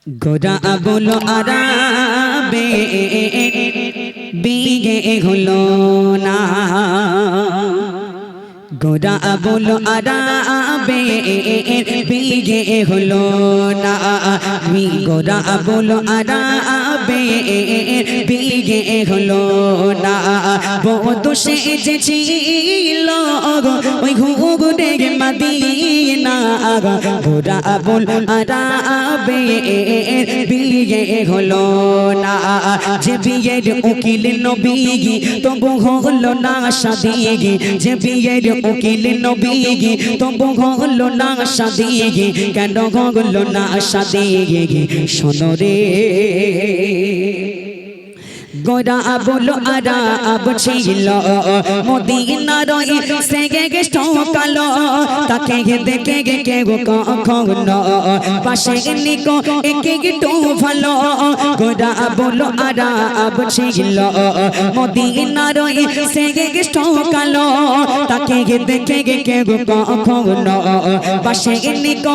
গোরা বলো আরাবে বিগে হলো না, গোরা বলো আরাবে বিগে হলো না, গোরা বলো আরাবে বিগে হলো না। বধূ সেজেছিল ওই ঘুঘুরে মদিনা, গোরা বলো আরাবে বিয়ে হলো না। যে বিয়ের উকিল নবী তবু হলো না শাদী, যে বিয়ের উকিল নবী তবু হলো না শাদী, কেন হলো না শাদী শোনো রে। গোরা বলো আরাব ছিল মদিনার সেগে ঠকালো, তাকে দেখে কেউ কখনো পাশে নিকো একটু ভালো। গোরা বলো আরাব ছিল মদিনার সেগে ঠকালো, তাকে দেখে কেউ কখনো পাশে নিকো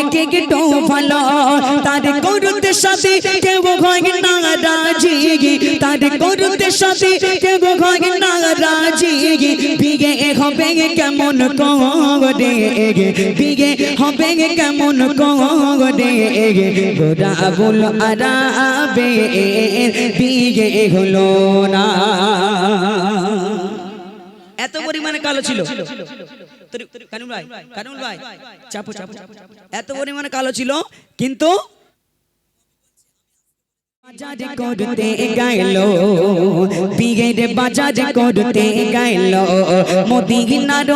একটু ভালো। তার করতে সাথে কেউ হয় না রাজি, তার করতে সাথে কেউ হয় না রাজি, বিয়ে হবে কেমন করে, বিয়ে হবে কেমন করে। গোরা বলো আরাবে বিয়ে হলো না। এত পরিমাণে কালো ছিল কানুন ভাই, কানুন ভাই চাপো চাপো, এত পরিমাণে কালো ছিল কিন্তু বাজার করতে গাইলো, বিয়ের বাজার করতে গাইলো মদিনার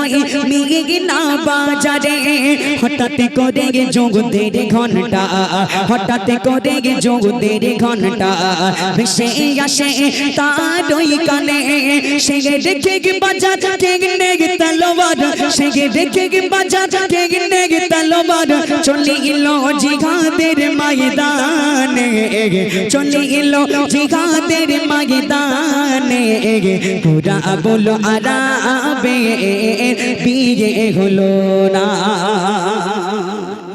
মিহিনা বাজারে। হঠাৎ করে যোগদের ঘন্টা, হঠাৎ করে যোগদের ঘন্টা ভেসে আসে তার ওই কানে। সে দেখে বাজার কেগনে তলোয়ার, সে দেখে বাজার কেগনে তলোয়ার, চলে এলো জিহাদের ময়দানে, চলে এলো জিহাদের ময়দানে। গোরা বলো আরাবে বিয়ে হলো না।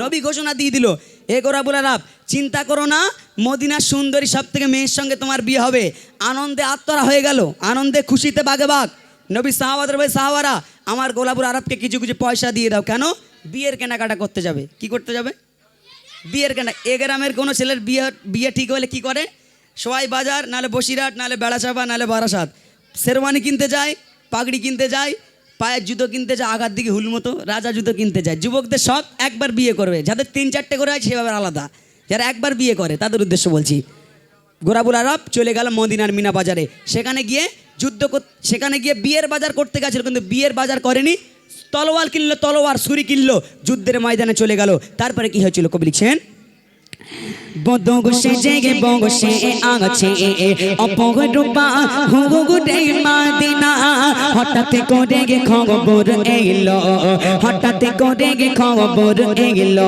নবী ঘোষণা দিয়ে দিল, এ গোরা বলো আরাব চিন্তা করো না, মদিনার সুন্দরী সব থেকে মেয়ের সঙ্গে তোমার বিয়ে হবে। আনন্দে আত্মরা হয়ে গেল, আনন্দে খুশিতে বাগে বাগ। নবী সাহাবাদের ভাই সাহাবারা আমার গোলাপুর আরবকে কিছু কিছু পয়সা দিয়ে দাও। কেন? বিয়ের কেনাকাটা করতে যাবে। কি করতে যাবে? বিয়ের কেনা। এ গ্রামের কোনো ছেলের বিয়ে ঠিক হলে কি করে? সবাই বাজার, নাহলে বসিরহাট, নাহলে বেড়াচাপা, নাহলে বারাসাত শেরওয়ানি কিনতে যায়, পাগড়ি কিনতে যায়, পায়ের জুতো কিনতে যায়, আঘাত দিকে হুল মতো রাজা জুতো কিনতে যায়। যুবকদের সব একবার বিয়ে করবে, যাদের 3-4টে করে হয় সেভাবে আলাদা, যারা একবার বিয়ে করে তাদের উদ্দেশ্য বলছি। গোরাবুল আরব চলে গেল মদিনার মিনা বাজারে, সেখানে গিয়ে সেখানে গিয়ে বিয়ের বাজার করতে গেছিল, কিন্তু বিয়ের বাজার করেনি। তলোয়ার কিনলো, তলোয়ার ছুরি কিনলো, যুদ্ধের ময়দানে চলে গেল। তারপরে কি হয়েছিল কবি লিখছেন, বদগসে জেগে বগসে আছে অপরূপা হুগুরে মদিনা। হঠাৎ করে খবর এলো, হঠাৎ করে খবর এলো,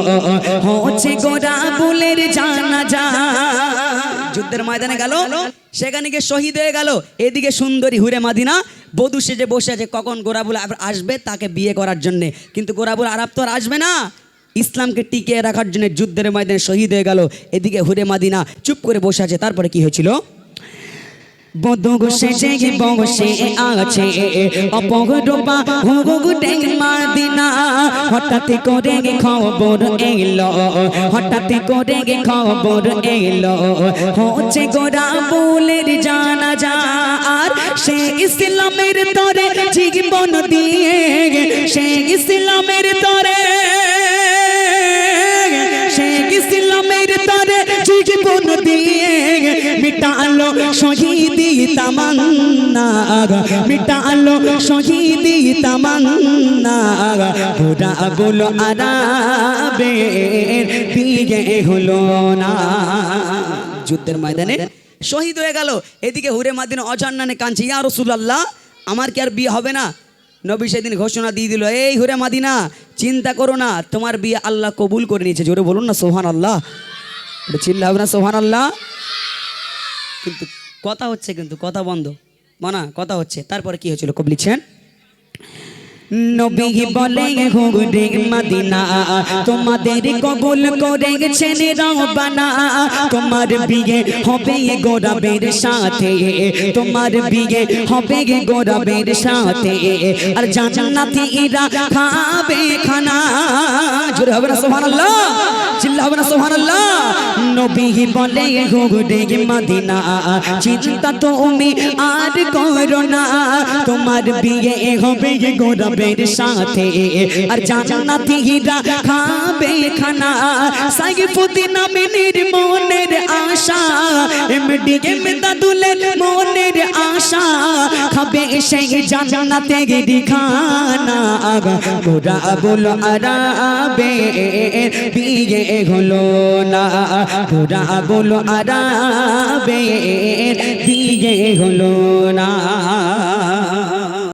হচ্ছে গোরা বুলের জানাজা। যুদ্ধের ময়দানে গেল, সেখানে গিয়ে শহীদ হয়ে গেল। এদিকে সুন্দরী হুরে মদিনা বধূ সেজে বসে আছে, কখন গোরাবুল আসবে তাকে বিয়ে করার জন্যে। কিন্তু গোরাবুল আরব তো আর আসবে না, ইসলামকে টিকিয়ে রাখার জন্য যুদ্ধের ময়দানে শহীদ হয়ে গেল। এদিকে হুরে মদিনা চুপ করে বসে আছে। তারপরে কি হয়েছিল, বদগসে জেগে বগসে আছে অপরূপা হুগুরে মদিনা। হঠাৎ করে খবর এলো, হঠাৎ করে খবর এলো, হচ্ছে গোরা বুলের জানাজা। আর সে ইসলামের তরে জীবন দিয়ে, সে ইসলামের তরে, সে ইসলামের তরে জীবন দিয়ে মিটালো শহীদি তামান্না, মিটালো শহীদি তামান্না। গোরা বলো আরাবে বিয়ে হলো না। যুদ্ধের ময়দানে শহীদ হয়ে গেল। এদিকে হুরে মদিনা অজান্নানে কাঁদছে, ইয়া রাসূলুল্লাহ আমার কি আর বিয়ে হবে না? নবী সেদিন ঘোষণা দিয়ে দিল, এই হুরে মদিনা চিন্তা করো না, তোমার বিয়ে আল্লাহ কবুল করে নিয়েছে। জোরে বলুন না সুবহানাল্লাহ, চিল্লাবে না সুবহানাল্লাহ। কিন্তু কথা হচ্ছে, কিন্তু কথা বন্ধ মানা, কথা হচ্ছে। তারপরে কি হয়েছিল কবি লিখছেন, নবী বলে হুরে মদিনা তোমাদের কবুল করেছেন রব্বানা তোমার বিয়ে হবে গোরাবের সাথে তোমার বিয়ে হবে গোরাবের সাথে আর জান্নাতীরা খাবে খানা জোরে হবে না সুবহানাল্লাহ চিল্লা হবে না সুবহানাল্লাহ নবী বলে হুরে মদিনা চিন্তা তুমি আর করো না তোমার বিয়ে হবে গোরাবের সাথে আর জান্নাতীরা খাবে খানা সাইফুদ্দিন আমিনের মনের আশা এমডি এমদাদুলের মনের আশা খাবে সেই জান্নাতের খানা গোরা বলো আরাবে বিয়ে হলো না গোরা বলো আরাবে বিয়ে হলো না